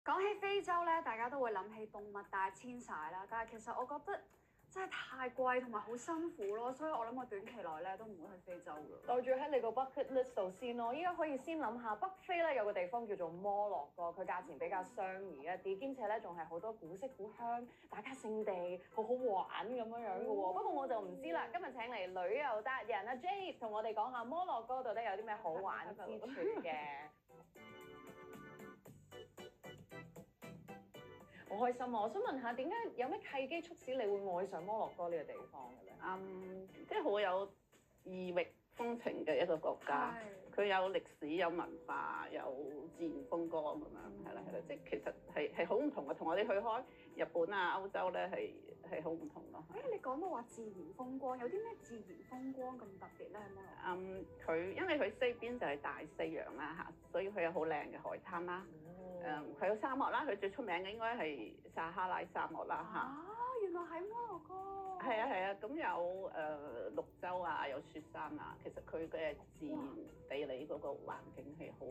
講起非洲咧，大家都會諗起動物大遷徙啦，但係其實我覺得真係太貴同埋好辛苦咯，所以我諗我短期內咧都唔會去非洲㗎。袋住喺你個 bucket list 度先咯。依家可以先諗下北非咧有個地方叫做摩洛哥，佢價錢比較相宜一啲，兼且咧仲係好多古色古香、打卡勝地，好好玩咁樣樣嘅喎。不過我就唔知啦。今日請嚟旅遊達人阿 Jade 同我哋講下摩洛哥到底有啲咩好玩之處嘅。好開心啊！我想問下點解有咩契機促使你會愛上摩洛哥呢個地方嘅咧？即係好有異域風情嘅一個國家，佢有歷史、有文化、有自然風光咁樣，係啦，即係其實係好唔同嘅，同我哋去開日本啊、歐洲咧係好唔同咯。你講到話自然風光，有啲咩自然風光咁特別咧？喺摩洛哥？佢因為佢西邊就係大西洋啦嚇，所以佢有好靚嘅海灘啦。佢有沙漠啦，佢最出名嘅應該係撒哈拉沙漠啦嚇。原來喺摩洛哥。係啊，咁有綠洲啊，有雪山啊，其實佢嘅自然地理嗰個環境係好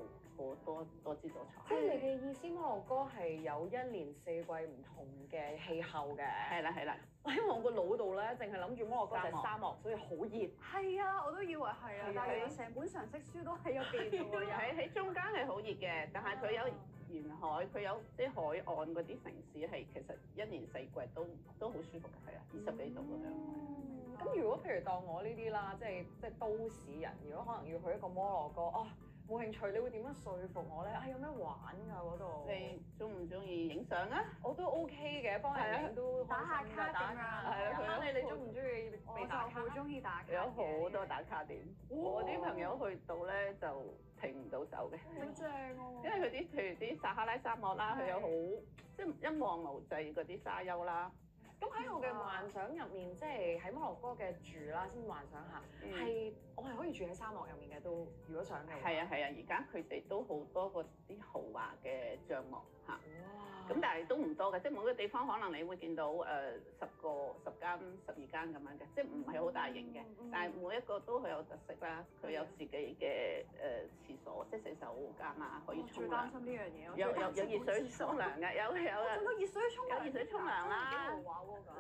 多姿多彩。即係你嘅意思，摩洛哥係有一年四季唔同嘅氣候嘅。係啦。因為我個腦度咧，淨係諗住摩洛哥就係沙漠，所以好熱。係啊，我都以為係啊，但係成本常識書都喺入邊嘅喎。喺中間係好熱嘅，但係佢有沿海，佢有啲海岸嗰啲城市係其實一年四季都好舒服嘅，係啊，20幾度咁樣。咁如果譬如當我呢啲啦，即係都市人，如果可能要去一個摩洛哥冇興趣，你會點樣說服我咧？有咩玩㗎嗰度？你中唔中意影相啊？我都 OK 嘅，幫人影都打下卡咁樣。係啊，你中唔中意被打卡？我就好中意打卡。有好多打卡點，我啲朋友去到咧就停唔到手嘅。好正喎！因為佢啲譬如啲撒哈拉沙漠啦，佢有好即係一望無際嗰啲沙丘啦。咁喺我嘅幻想入面，即係喺摩洛哥嘅住啦，先幻想下，我係可以住喺沙漠入面嘅都，如果想嘅。係啊，而家佢哋都好多嗰啲豪華嘅帳幕嚇。哇！咁但係都唔多嘅，即係每個地方可能你會見到10間、12間咁樣嘅，即係唔係好大型嘅。但係每一個都好有特色啦，佢有自己嘅廁所，即係洗手間啊，可以沖涼。最擔心呢樣嘢，有熱水沖涼嘅，有熱水沖涼，有熱水沖涼啦。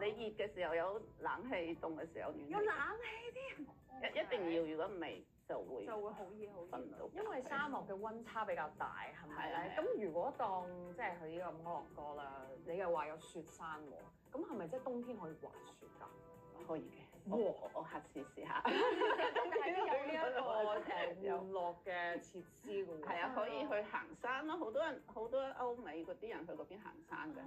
你熱嘅時候有冷氣，凍嘅時候暖氣。有冷氣添，一定要，如果唔係就會好熱好瞓唔到。因為沙漠嘅溫差比較大，係咪咧？咁如果當即係去呢個摩洛哥啦，你又話有雪山喎，咁係咪即係冬天可以滑雪㗎？可以嘅，我下次試下。係有呢一個玩樂嘅設施㗎喎。係啊，可以去行山咯。好多歐美嗰啲人去嗰邊行山嘅。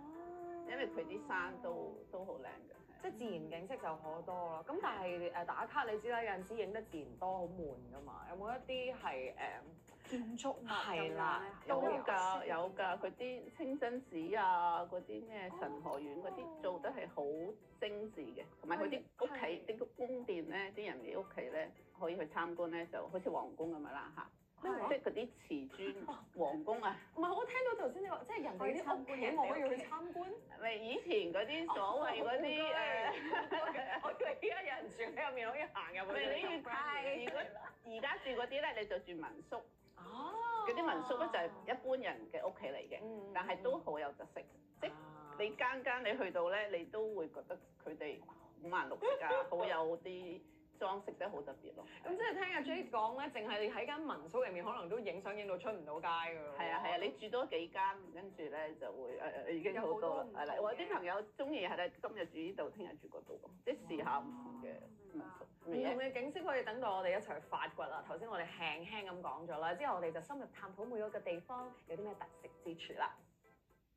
因為佢啲山都好靚嘅，即係自然景色就好多啦。咁但係打卡你知啦，有陣時影得自然多好悶㗎嘛。有冇一啲係建築物係啦，有㗎。佢啲清真寺啊，嗰啲咩神學院嗰啲做得係好精緻嘅，同埋佢啲屋企啲宮殿咧，啲人嘅屋企咧可以去參觀咧，就好似皇宮咁樣啦嚇。即係嗰啲瓷磚皇宮啊！唔係，我聽到頭先你話，即係人哋啲屋企我要去參觀。咪以前嗰啲所謂嗰啲我以為而家有人住喺入面可以行入去。你太如果而家住嗰啲咧，你就住民宿。哦，嗰啲民宿咧就係一般人嘅屋企嚟嘅，但係都好有特色。即係你間你去到咧，你都會覺得佢哋五顏六色啊，好有啲裝飾得好特別咯。咁即係聽阿 Jade 講咧，淨係你喺間民宿入面，可能都影相影到出唔到街㗎咯。係啊，你住多幾間，跟住咧就會已經好多啦。係啦，我啲朋友中意係咧，今日住呢度，聽日住嗰度咁，即係試下唔同嘅民宿。唔同嘅景色可以等到我哋一齊去發掘啦。頭先我哋輕輕咁講咗啦，之後我哋就深入探討每一個地方有啲咩特色之處啦。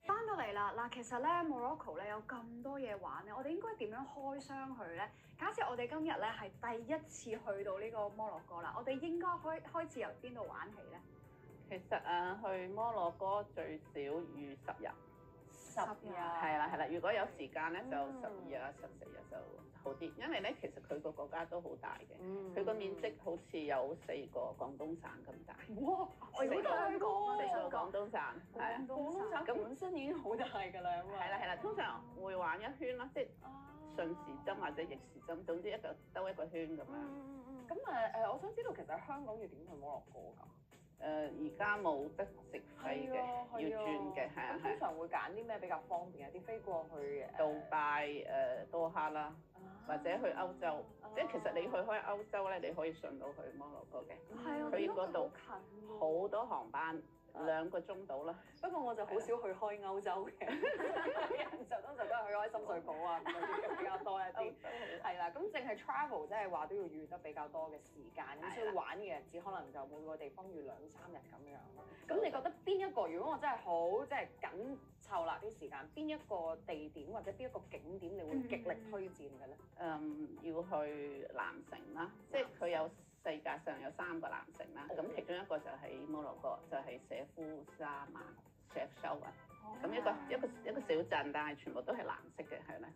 翻到嚟啦，嗱，其實咧摩洛哥咧有咁多嘢玩咧，我哋應該點樣開箱去咧？假設我哋今日咧係第一次去到呢個摩洛哥啦，我哋應該開始由邊度玩起咧？其實去摩洛哥最少預10日。10日係啦，如果有時間咧就12日、14日就好啲，因為咧其實佢個國家都好大嘅，佢個面積好似有4個廣東省咁大。哇！我有聽過4個廣東省，係啊，廣東省咁本身已經好大㗎啦，咁啊。係啦，通常會玩一圈啦，即係順時針或者逆時針，總之兜一個圈咁樣。咁我想知道其實香港要點去摩洛哥㗎？而家冇得直飛嘅，要轉嘅，係啊係。咁通常會揀啲咩比較方便啊？啲飛過去杜拜多哈啦，或者去歐洲，即係其實你去開歐洲咧，你可以上到去摩洛哥嘅，係啊，佢嗰度近喎好多航班，2個鐘到啦。不過我就好少去開歐洲嘅，人就通常都係去開深水埗啊嗰啲比較多一啲。係啦，咁淨係 travel 即係話都要預得比較多嘅時間，咁所以玩嘅日子可能就每個地方要2-3日咁樣咯。咁你覺得邊一個？如果我真係好即係緊湊啦啲時間，邊一個地點或者邊一個景點你會極力推薦嘅咧？要去藍城啦，即係佢有世界上有3個藍城啦，咁其中一個就喺摩洛哥，就係舍夫沙曼 Chef Chaouen，咁一個小鎮，但係全部都係藍色嘅，係咪？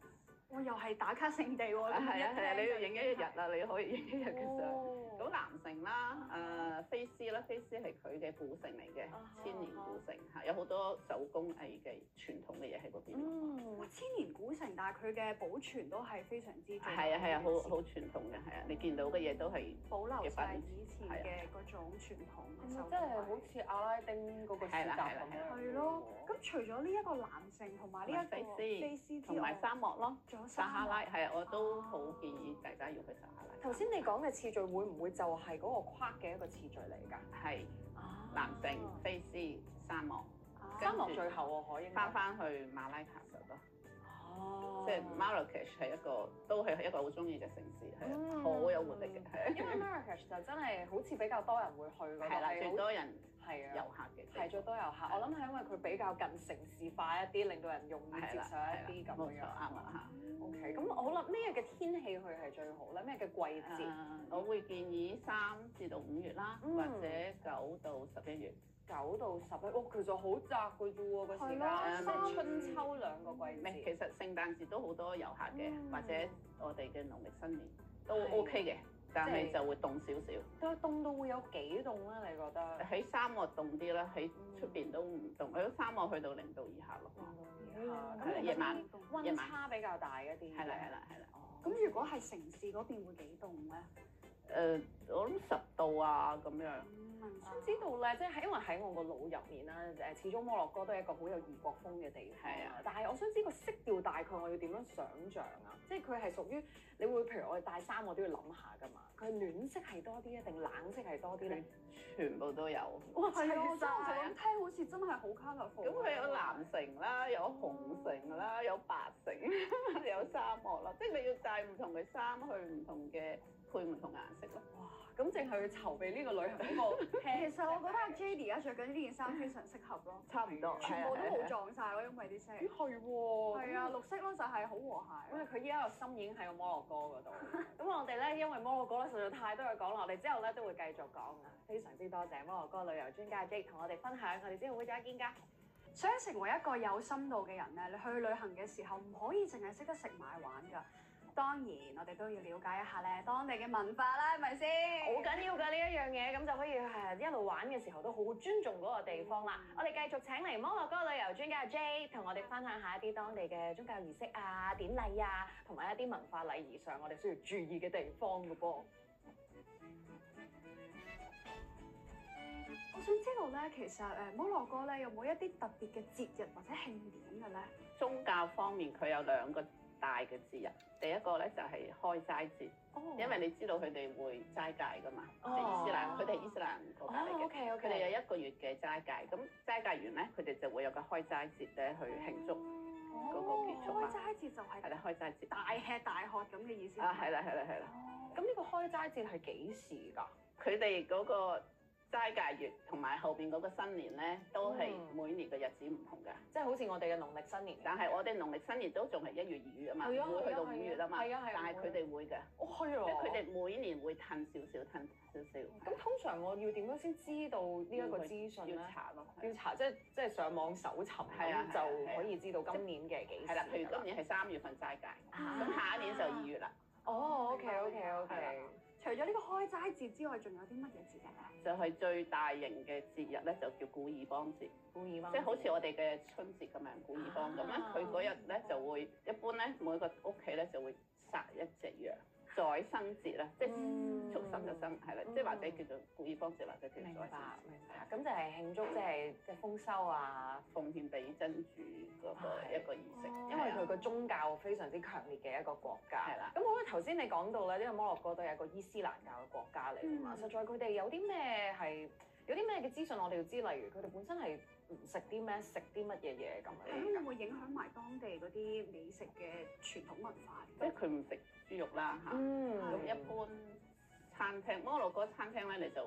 哇！又係打卡聖地喎，係啊，你要影一日啦，你可以影一日嘅相。咁藍城啦，菲斯啦，菲斯係佢嘅古城嚟嘅，千年古城嚇，有好多手工藝嘅傳統嘅嘢喺嗰邊。哇！千年古城，但係佢嘅保存都係非常之係啊，好傳統嘅，係啊，你見到嘅嘢都係保留晒以前嘅嗰種傳統。真係好似阿拉丁嗰個時代咁樣。係咯，咁除咗呢一個藍城同埋呢一個菲斯同埋沙漠咯，仲有撒哈拉，係啊，我都好建議大家要去撒哈拉。頭先你講嘅次序會唔會就係嗰個框嘅一個次序嚟㗎？係藍城、菲斯、沙漠，沙漠最後我可以翻去馬拉喀什咯。哦，即係 Marrakech 係都係一個好中意嘅城市，係好有活力嘅，係。因為 Marrakech 就真係好似比較多人會去嗰度，係啦，最多人係啊遊客嘅，係最多遊客。我諗係因為佢比較近城市化一啲，令到人容易接受一啲咁樣。啱啦嚇。OK，咁好啦，咩嘅天氣去係最好咧？咩嘅季節？我會建議3至到5月啦，或者9到11月。9到11，其實好窄嘅啫喎個時間，即係春秋2個季節。其實聖誕節都好多遊客嘅，或者我哋嘅農曆新年都 OK 嘅，但係就會凍少少。都凍到會有幾凍咧？你覺得？喺沙漠凍啲啦，喺出邊都唔凍。喺沙漠去到0度以下咯。咁夜晚溫差比較大一啲。係啦。咁如果係城市嗰邊會幾凍咧？我諗10度啊咁樣。想知道咧，即係因為喺我個腦入面啦，始終摩洛哥都係一個好有異國風嘅地方。係啊。但係我想知個色調大概我要點樣想像啊？即係佢係屬於你會譬如我哋戴衫我都要諗下㗎嘛。佢係暖色係多啲啊，定冷色係多啲咧？全部都有。哇！係啊，真係咁聽好似真係好 colourful。咁佢有藍城啦，有紅城啦，有白城，有沙漠啦，即係你要帶唔同嘅衫去唔同嘅配唔同顏色咯。哇！咁淨係去籌備呢個旅行嗰個，其實我覺得阿 Jade 而家着緊呢件衫非常適合咯，差唔多，全部都冇撞晒咯，因為啲色。係喎。係啊，綠色咯就係好和諧。因為佢依家個心已經喺個摩洛哥嗰度。咁我哋咧，因為摩洛哥咧實在太多嘢講啦，我哋之後咧都會繼續講啊。非常之多謝摩洛哥旅遊專家 Jade 同我哋分享，我哋之後會再見㗎。想成為一個有深度嘅人咧，你去旅行嘅時候唔可以淨係識得食買玩㗎。當然，我哋都要了解一下咧當地嘅文化啦，係咪先？好緊要㗎呢一樣嘢，咁就可以一路玩嘅時候都好尊重嗰個地方啦。我哋繼續請嚟摩洛哥旅遊專家 Jade 同我哋分享下一啲當地嘅宗教儀式啊、典禮啊，同埋一啲文化禮儀上我哋需要注意嘅地方㗎噃。我想知道咧，其實摩洛哥咧有冇一啲特別嘅節日或者慶典嘅咧？宗教方面佢有2個大嘅節日，第一個咧就係開齋節，因為你知道佢哋會齋戒㗎嘛，佢哋伊斯蘭國家嚟嘅，佢哋有1個月嘅齋戒，咁齋戒完咧，佢哋就會有個開齋節咧去慶祝嗰個結束啦。開齋節就係啦，開齋節，大吃大喝咁嘅意思。係啦。咁呢個開齋節係幾時㗎？佢哋嗰個齋戒月同埋後邊嗰個新年咧，都係每年嘅日子唔同㗎。即係好似我哋嘅農曆新年，但係我哋農曆新年都仲係1月2月啊嘛，唔會去到5月啊嘛。但係佢哋會㗎。係啊。即係佢哋每年會褪少少。咁通常我要點樣先知道呢一個資訊咧？要查咯。要查即係上網搜尋咁就可以知道今年嘅幾時。係啦，譬如今年係3月份齋戒，咁下一年就2月啦。哦，OK。除咗呢個開齋節之外，仲有啲乜嘢節日啊？就係最大型嘅節日咧，就叫古爾邦節。即係好似我哋嘅春節咁樣，古爾邦咁咧，佢嗰日咧就會一般咧每個屋企咧就會殺一隻羊，再生節啦，即係嗯畜生就生係啦，即係或者叫做古爾邦節或者叫明白再生節。明白，咁就係慶祝即係豐收啊，奉獻俾真主嗰個一個儀式，因為佢個宗教非常之強烈嘅一個國家。係啦。咁好似頭先你講到咧，呢個摩洛哥都係一個伊斯蘭教嘅國家嚟㗎嘛，實在佢哋有啲咩嘅資訊我哋要知，例如佢哋本身係唔食啲咩，食啲乜嘢嘢咁樣。係咯，會唔會影響埋當地嗰啲美食嘅傳統文化？即係佢唔食豬肉啦嚇。咁一般餐廳摩洛哥餐廳咧你就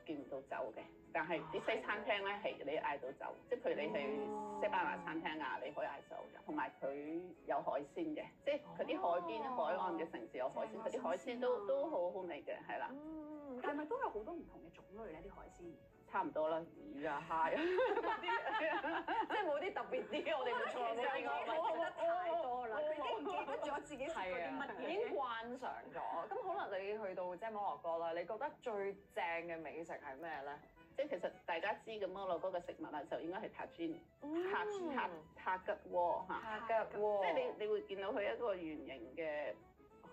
見唔到酒嘅，但係啲西餐廳咧係你嗌到酒，即係譬如你去西班牙餐廳啊，你可以嗌酒嘅，同埋佢有海鮮嘅，即係佢啲海邊海岸嘅城市有海鮮，佢啲海鮮都好好味嘅，係啦。係咪都有好多唔同嘅種類咧？啲海鮮差唔多啦，魚啊、蝦啊嗰啲，即係冇啲特別啲，我哋冇錯冇呢個我覺得太多啦，佢已經唔記得咗自己食過啲乜已經慣常咗。咁可能你去到即係摩洛哥啦，你覺得最正嘅美食係咩咧？即係其實大家知嘅摩洛哥嘅食物啊，就應該係塔吉塔吉鍋嚇，塔吉鍋，即係你會見到佢一個圓形嘅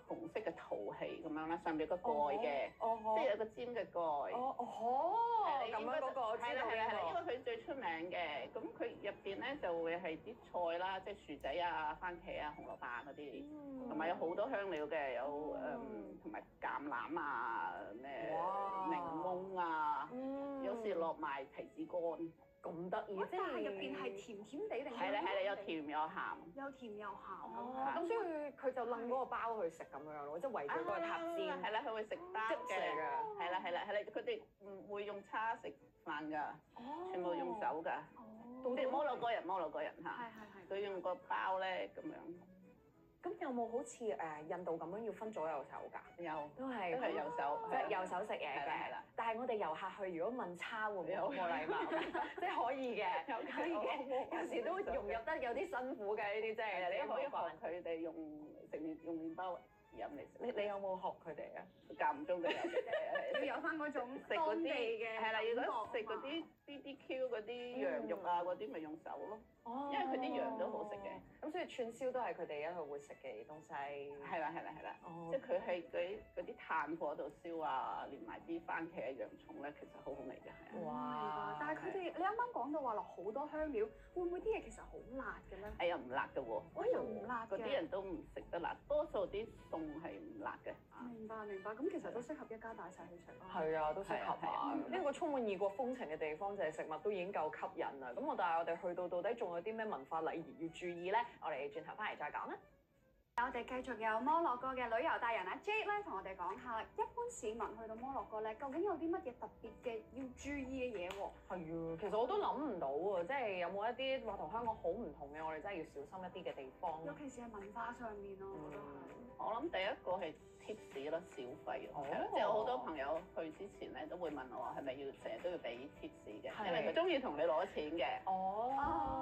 紅色嘅陶器咁樣啦，上邊有個蓋嘅，即係有個尖嘅蓋。咁樣嗰個係啦，因為佢最出名嘅，咁佢入邊咧就會係啲菜啦，即係薯仔啊、番茄啊、紅蘿蔔嗰啲，同埋有好多香料嘅，有同埋橄欖啊、咩檸檬啊，有時落埋提子乾。咁得意，即係入邊係甜甜地定係啦，有甜有鹹，又甜又鹹咁所以佢就擸嗰個包去食咁樣咯，即係圍住嗰個塔尖。係啦，佢會食包嘅，係啦，佢哋唔會用叉食飯㗎，全部用手㗎。即係摩洛哥人嚇，佢用個包咧咁樣。咁有冇好似印度咁樣要分左右手㗎？有，都係右手，即係右手食嘢嘅。係啦。但係我哋遊客去，如果問叉會唔會好冇禮貌？即係可以嘅，可以嘅。有時都融入得有啲辛苦嘅呢啲，即係你可以學佢哋用麵包飲嚟食。你有冇學佢哋啊？間唔中都有嘅，要有翻嗰種食嗰啲嘅係啦，如果食嗰啲 BBQ 嗰啲羊肉啊嗰啲，咪用手咯。因為佢啲羊都好食嘅。咁所以串燒都係佢哋一路會食嘅東西。係啦，即係佢係嗰啲炭火度燒啊，連埋啲番茄啊、洋葱咧，其實好好味嘅，係啊。哇！但係佢哋你啱啱講到話落好多香料，會唔會啲嘢其實好辣嘅咧？係又唔辣嘅喎。我又唔辣嘅。嗰啲人都唔食得辣，多數啲餸係唔辣嘅。明白，咁其實都適合一家大細去食咯。係啊，都適合啊！呢個充滿異國風情嘅地方，就係食物都已經夠吸引啦。咁但係我哋去到底仲有啲咩文化禮儀要注意咧？我哋轉頭翻嚟再講啦。我哋繼續有摩洛哥嘅旅遊達人阿 Jade 咧，同我哋講下一般市民去到摩洛哥咧，究竟有啲乜嘢特別嘅要注意嘅嘢喎？係啊，其實我都諗唔到喎，即係有冇一啲話同香港好唔同嘅，我哋真係要小心一啲嘅地方。尤其是係文化上面咯，我覺得係。我諗第一個係 tips 咯，小費。即係好多朋友去之前咧都會問我係咪要成日都要俾 tips 嘅，因為佢中意同你攞錢嘅。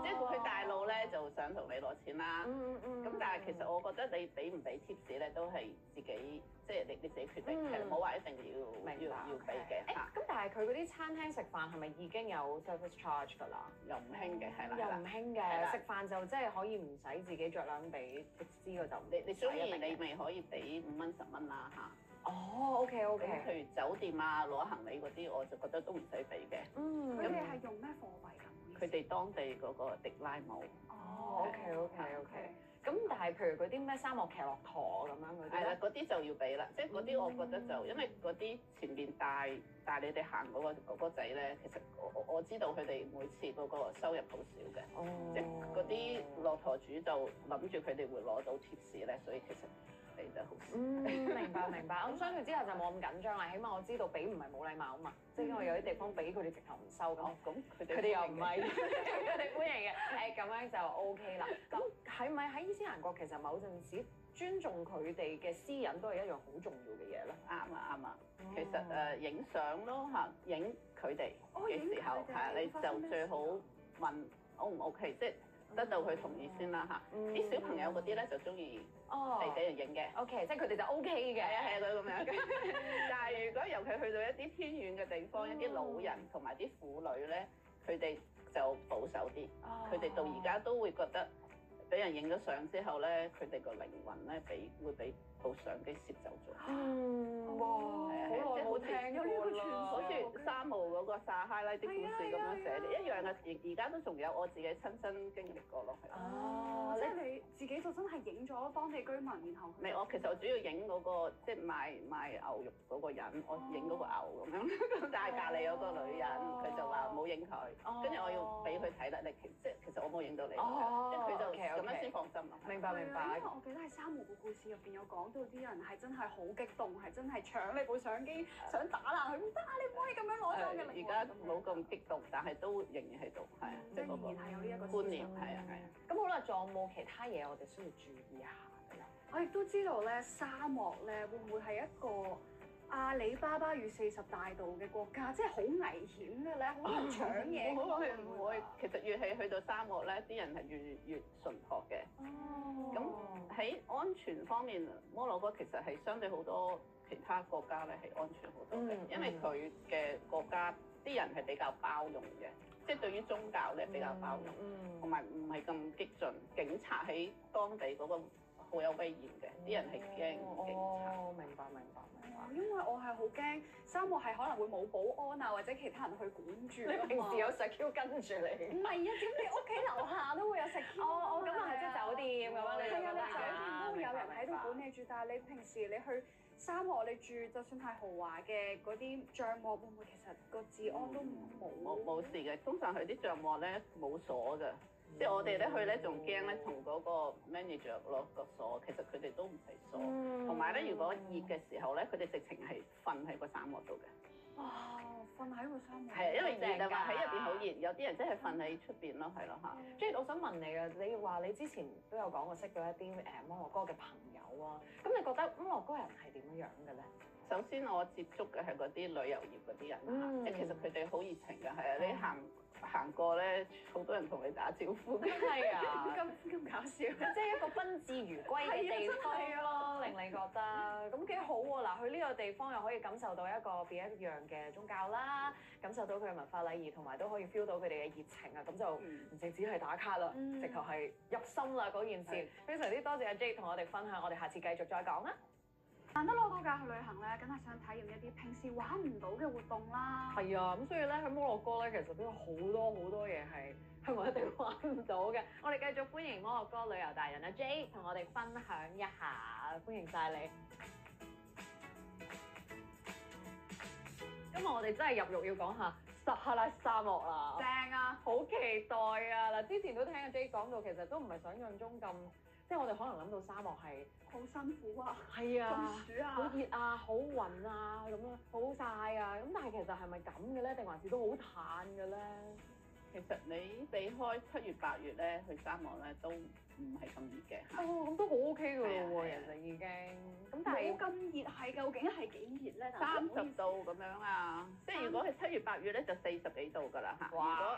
即係佢大路咧就想同你攞錢啦。咁但係其實我覺得你俾唔俾 tips 咧都係自己，即係你自己決定，係冇話一定要俾嘅嚇。咁但係佢嗰啲餐廳食飯係咪已經有 service charge 㗎啦？又唔興嘅，係啦。又唔興嘅，食飯就即係可以唔使自己着兩俾 tips 嗰就你中意你咪可以俾5蚊10蚊啦嚇。OK。譬如酒店啊攞行李嗰啲，我就覺得都唔使俾嘅。佢哋係用咩貨幣咁？佢哋當地嗰個迪拉姆。OK。咁但係譬如嗰啲咩沙漠騎駱駝咁樣嗰啲，係啦，嗰啲就要俾啦。即係嗰啲我覺得就因為嗰啲前邊帶你哋行嗰個哥哥仔咧，其實我知道佢哋每次嗰個收入好少嘅。即係嗰啲駱駝主就諗住佢哋會攞到貼士咧，所以其實俾得好少。明白。咁相對之後就冇咁緊張啦，起碼我知道俾唔係冇禮貌啊嘛。即係因為有啲地方俾佢哋直頭唔收咁佢哋又唔係佢哋歡迎嘅。咁樣就 OK 啦。咁係咪喺伊斯蘭國其實某陣時尊重佢哋嘅私隱都係一樣好重要嘅嘢咧？啱啊。其實影相咯嚇，影佢哋嘅時候係你就最好問 O 唔 OK，即係得到佢同意先啦嚇。啲小朋友嗰啲咧就中意俾人影嘅。OK，即係佢哋就 OK 嘅。係啊，佢咁樣。但係如果尤其去到一啲偏遠嘅地方，一啲老人同埋啲婦女咧，佢哋就保守啲。佢哋到而家都會覺得俾人影咗相之後咧，佢哋個靈魂咧會俾部相機攝走咗。哇，好耐冇聽有呢個傳說好似沙漠嗰個撒哈拉啲故事咁樣寫嘅，一樣嘅。而家都仲有我自己親身經歷過咯，係。即係你自己就真係影咗當地居民，然後未，我其實我主要影嗰個即係賣牛肉嗰個人，我影嗰個牛咁樣，但係隔離有個女人，佢就話冇影佢，跟住我要俾佢睇啦。你其實我冇影到你，即係佢就咁樣先放心咯。明白明白。因為我記得喺沙漠個故事入邊有講到啲人係真係好激動，係真係搶你部相機，想打爛佢，唔得啊！你唔可以咁樣攞走嘅。而家冇咁激動，但係都仍然喺度，係啊，即係嗰個仍然係有呢一個觀念，係啊係啊。咁好啦，仲有冇其他嘢我哋需要注意下嘅咧？我亦都知道咧，沙漠咧會唔會係一個阿里巴巴與40大盜嘅國家，即係好危險嘅咧，好多人搶嘢。唔會，其實越係去到沙漠咧，啲人係越淳樸嘅。咁喺安全方面，摩洛哥其實係相對好多其他國家咧係安全好多嘅，因為佢嘅國家啲人係比較包容嘅，即係對於宗教咧比較包容，同埋唔係咁激進。警察喺當地嗰個好有威嚴嘅，啲人係驚警察。明白明白。因為我係好驚沙漠係可能會冇保安啊，或者其他人去管住。你平時有石 Q 跟住你？唔係啊，點你屋企樓下都會有石 Q？咁啊係即係酒店咁樣。係啊，你酒店都會有人喺度管理住，但係你平時你去沙漠你住，就算係豪華嘅嗰啲帳幕，會唔會其實個治安都冇事嘅？通常佢啲帳幕咧冇鎖㗎。即係我哋咧去咧仲驚咧同嗰個 manager 攞個鎖，其實佢哋都唔使鎖。同埋咧，如果熱嘅時候咧，佢哋直情係瞓喺個沙漠度嘅。哇！瞓喺個沙漠。係啊，因為熱啊嘛，喺入邊好熱，有啲人真係瞓喺出邊咯，係咯嚇。Jade，我想問你啊，你話你之前都有講過識到一啲摩洛哥嘅朋友啊，咁你覺得摩洛哥人係點樣嘅咧？首先我接觸嘅係嗰啲旅遊業嗰啲人啦，即係其實佢哋好熱情㗎，係啊，你行過咧，好多人同你打招呼。係啊，咁搞笑，即係一個賓至如歸嘅地方咯，令你覺得咁幾好喎！嗱，去呢個地方又可以感受到一個別一樣嘅宗教啦，感受到佢嘅文化禮儀，同埋都可以 feel 到佢哋嘅熱情啊！咁就唔淨止係打卡啦，直頭係入心啦嗰件事。非常之多謝阿 Jade 同我哋分享，我哋下次繼續再講啦。難得攞個假去旅行咧，梗係想體驗一啲平時玩唔到嘅活動啦。係啊，咁所以咧喺摩洛哥咧，其實都有好多嘢係香港一定玩唔到嘅。我哋繼續歡迎摩洛哥旅遊達人阿 Jade 同我哋分享一下，歡迎晒你。今日我哋真係入獄要講下撒哈拉沙漠啦，正啊！好期待啊！嗱，之前都聽阿 Jade 講到，其實都唔係想象中咁，即係我哋可能諗到沙漠係好辛苦啊，係啊，中暑啊，好熱啊，好暈啊，咁樣好曬啊，咁但係其實係咪咁嘅咧？定還是都好嘆嘅咧？其實你避開7月8月咧去沙漠咧都唔係咁熱嘅嚇。哦，咁都好 OK 嘅咯喎，其實已經。咁但係冇咁熱係究竟係幾熱咧？30度咁樣啊，即係如果係7月8月咧就40幾度㗎啦嚇。如果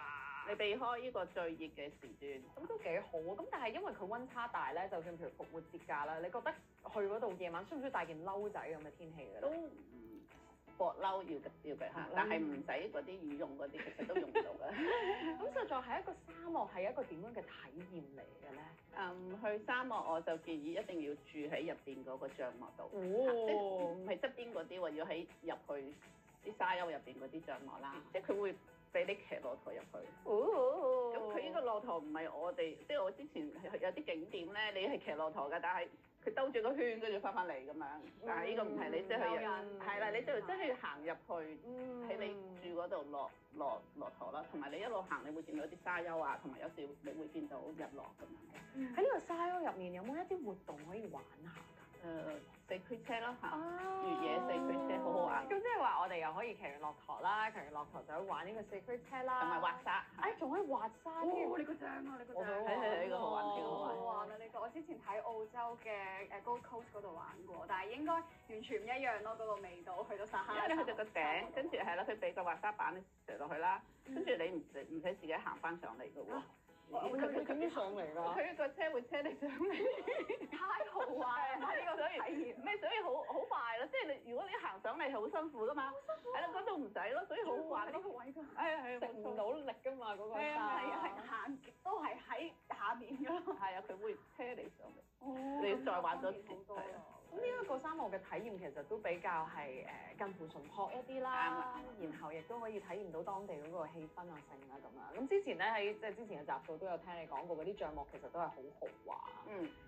你避開呢個最熱嘅時段，咁都幾好。咁但係因為佢溫差大咧，就算譬如復活節假啦，你覺得去嗰度夜晚需唔需要帶件褸仔咁嘅天氣嘅？都薄褸要嘅嚇，但係唔使嗰啲羽絨嗰啲，其實都用唔到嘅。咁實在係一個沙漠係一個點樣嘅體驗嚟嘅咧？去沙漠我就建議一定要住喺入邊嗰個帳幕度，即係唔係側邊嗰啲喎，要喺入去啲沙丘入邊嗰啲帳幕啦，即係佢會俾你騎駱駝入去。咁佢呢個駱駝唔係我哋，即係我之前有啲景點咧，你係騎駱駝㗎，但係佢兜住個圈跟住翻返嚟咁樣。但係呢個唔係，你即係去係啦，你就真係要行入去喺你住嗰度落駱駝啦，同埋你一路行，你會見到啲沙丘啊，同埋有時你會見到日落咁樣。喺呢個沙丘入面有冇一啲活動可以玩下㗎？四驅車咯嚇，越野四驅車好好玩。咁即係話我哋又可以騎完駱駝啦，騎完駱駝就可以玩呢個四驅車啦，同埋滑沙。仲可以滑沙添。你個正啊！你個正。係呢個好玩，呢個好玩。好玩啊！呢個我之前喺澳洲嘅Gold Coast 嗰度玩過，但係應該完全唔一樣咯，嗰個味道去到撒哈拉。因為你去到個頂，跟住係啦，佢俾個滑沙板你上落去啦，跟住你唔使自己行翻上嚟嘅喎。佢點樣上嚟㗎？佢個車會車你上嚟，太豪華啦！呢個所以體驗。咩？所以好快咯，即係你如果你行上嚟係好辛苦㗎嘛，係啦，嗰度唔使咯，所以好好玩喺咯。個位㗎。係食唔到力㗎嘛嗰個係啊沙。係啊，行極都係喺下面㗎咯。係啊，佢會車你上嚟。哦你要再玩多次好多啦。咁呢一個沙漠嘅體驗其實都比較係近乎淳樸一啲啦，然後亦都可以體驗到當地嗰個氣氛啊、性啊咁啊。咁之前咧喺即係之前嘅集數都有聽你講過，嗰啲帳幕其實都係好豪華，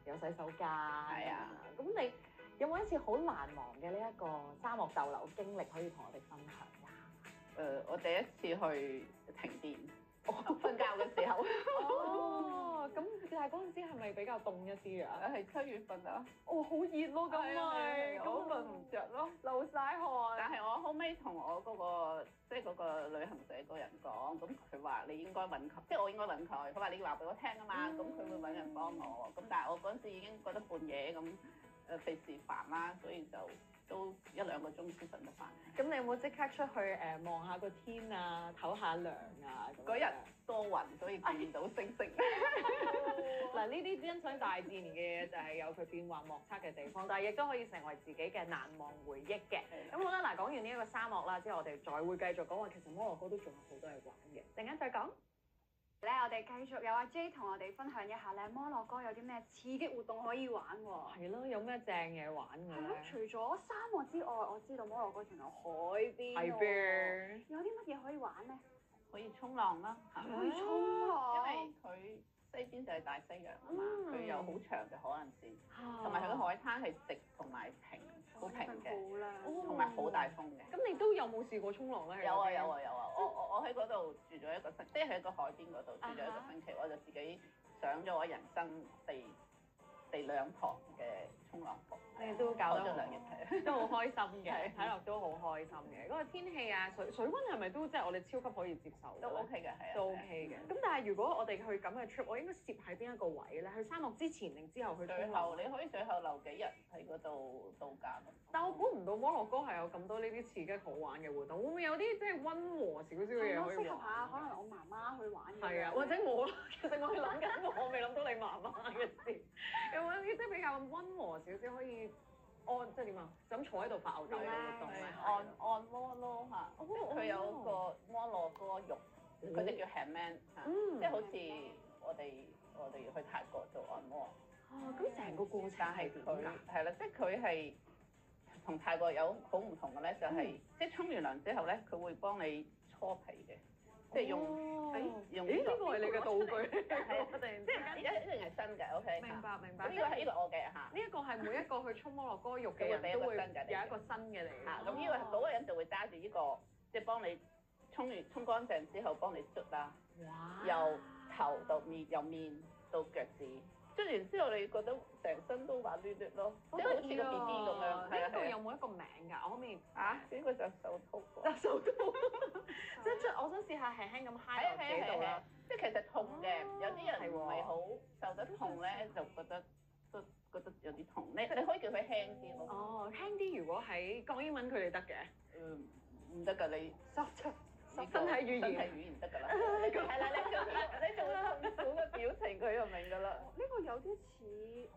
有洗手間，係啊。咁你有冇一次好難忘嘅呢一個沙漠逗留經歷可以同我哋分享㗎？我第一次去停電，瞓覺嘅時候。哦，咁但係嗰陣時係咪比較凍一啲啊？係7月份啊。哦，好熱咯，咁咪好瞓唔着咯，流晒汗。但係我後尾同我嗰個即係嗰個旅行社嗰人講，咁佢話你應該揾佢，即係我應該揾佢。佢話你要話俾我聽啊嘛，咁佢會揾人幫我。咁但係我嗰陣時已經覺得半夜咁費事煩啦，所以就都1-2個鐘先瞓得翻。咁你有冇即刻出去望下個天啊，唞下涼啊？嗰日多雲，所以見唔到星星。嗱，呢啲欣賞大自然嘅嘢就係有佢變幻莫測嘅地方，但係亦都可以成為自己嘅難忘回憶嘅。咁好啦，嗱，講完呢一個沙漠啦，之後我哋再會繼續講話，其實摩洛哥都仲有好多嘢玩嘅，陣間再講。咧，我哋繼續有阿 J 同我哋分享一下咧，摩洛哥有啲咩刺激活動可以玩喎？係咯，有咩正嘢玩㗎咧？除咗沙漠之外，我知道摩洛哥仲有海邊係邊？有啲乜嘢可以玩咧？可以衝浪啦，可以衝浪，因為佢西邊就係大西洋啊嘛，佢有好長嘅海岸線，同埋佢個海灘係直同埋平，好平嘅，同埋好大風嘅。咁你都有冇試過衝浪咧？有啊！我喺嗰度住咗一個星，即係喺個海邊嗰度住咗一個星期，我就自己上咗我人生第2堂嘅衝浪課。你都搞咗2日係，都好開心嘅，睇落都好開心嘅。嗰個天氣啊，水溫係咪都即係我哋超級可以接受？都 OK 嘅，係啊，都 OK 嘅。咁但係如果我哋去咁嘅 trip，我應該攝喺邊一個位咧？去沙漠之前定之後去？最後你可以最後留幾日喺嗰度度假咯。但我估唔到摩洛哥係有咁多呢啲刺激好玩嘅活動，會唔會有啲即係溫和少少嘅嘢可以玩？適合下可能我媽媽去玩嘅。係啊，或者我其實我係諗緊我未諗到你媽媽嘅事。有冇啲即係比較溫和少少可以？即係點啊？就咁坐喺度發吽哣嘅活動咧？按摩咯嚇，即係佢有個摩洛哥浴，佢哋叫 Hammam 嚇，即係好似我哋去泰國做按摩。哦，咁成個過程係點㗎？係啦，即係佢係同泰國有好唔同嘅咧，就係即係沖完涼之後咧，佢會幫你搓皮嘅，即係用呢個係你嘅道具，即係一定係新嘅 OK。明白。呢個係我嘅嚇。呢一個係每一個去沖摩洛哥浴嘅人都會有一個新嘅嚟。嚇，咁呢個嗰個人就會揸住呢個，即係幫你沖乾淨之後幫你捽啦，由頭到面，由面到腳趾。捽完之後，你覺得成身都滑捋捋咯，即係好似個 BB 咁樣。呢個有冇一個名㗎？我可唔可以？呢個就手套。手套。即係我想試下輕輕咁揩落自己度啦。即係其實痛嘅，有啲人唔係好受得痛咧，就覺得有啲痛。你可以叫佢輕啲咯。哦，輕啲。如果喺講英文，佢哋得嘅。唔得㗎，你身體語言得㗎啦。係啦，你做痛苦嘅表情，佢就明㗎啦。呢個有啲似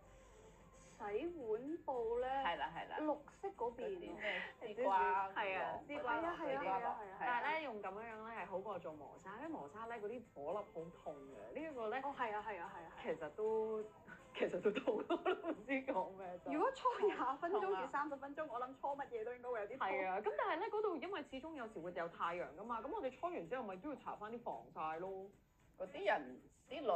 洗碗布咧。係啦。綠色嗰邊。絲瓜。係啊，絲瓜。係。但係咧用咁樣樣咧係好過做磨砂，因為磨砂咧嗰啲火粒好痛嘅。呢一個咧。哦，係啊。其實都痛，我都唔知講咩。如果搓20分鐘至30分鐘，我諗搓乜嘢都應該會有啲痛。係啊，咁但係咧嗰度因為始終有時會有太陽㗎嘛，咁我哋搓完之後咪都要搽翻啲防曬咯。嗰啲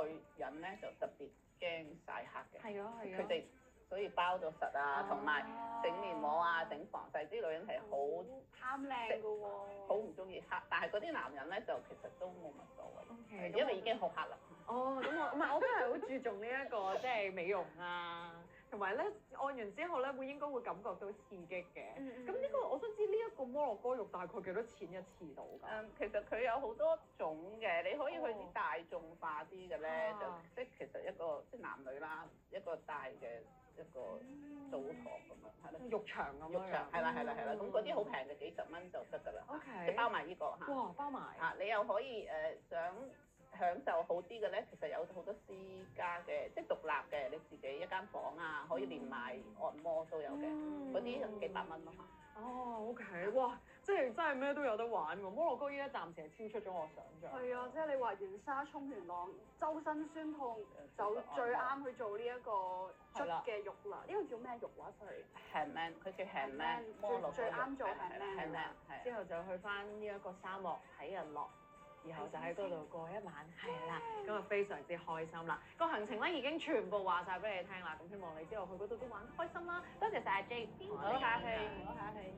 女人咧就特別驚曬黑嘅。係啊。佢哋所以包到實啊，同埋整面膜啊、整防曬。啲女人係好貪靚㗎喎，好唔中意黑。但係嗰啲男人咧就其實都冇乜所謂，因為已經好黑啦。哦，咁我都係好注重呢一個即係美容啊，同埋咧按完之後咧應該會感覺到刺激嘅。咁呢個我想知呢一個摩洛哥浴大概幾多錢一次到㗎？其實佢有好多種嘅，你可以去啲大眾化啲嘅咧，就即係其實一個即係男女啦，一個大嘅一個澡堂咁樣，係咯。浴場咁樣。浴場係啦，咁嗰啲好平嘅，幾十蚊就得㗎啦。OK。即包埋呢個嚇。哇，包埋。你又可以想享受好啲嘅咧，其實有好多私家嘅，即係獨立嘅，你自己一間房啊，可以連埋按摩都有嘅，嗰啲幾百蚊咯。哦，OK，哇，即係真係咩都有得玩喎！摩洛哥依家暫時係超出咗我想像。係啊，即係你話完沙沖完浪，周身酸痛就最啱去做呢一個捽嘅浴啦。呢個叫咩浴話？sorry。Handman，佢叫 Handman，摩洛哥最啱做 Handman，係。之後就去翻呢一個沙漠睇日落，然後就喺嗰度過一晚，係啦，咁啊非常之開心啦。個行程咧已經全部話晒俾你聽啦，咁希望你之後去嗰度都玩得開心啦。多謝晒 J，唔好客氣，唔好客氣。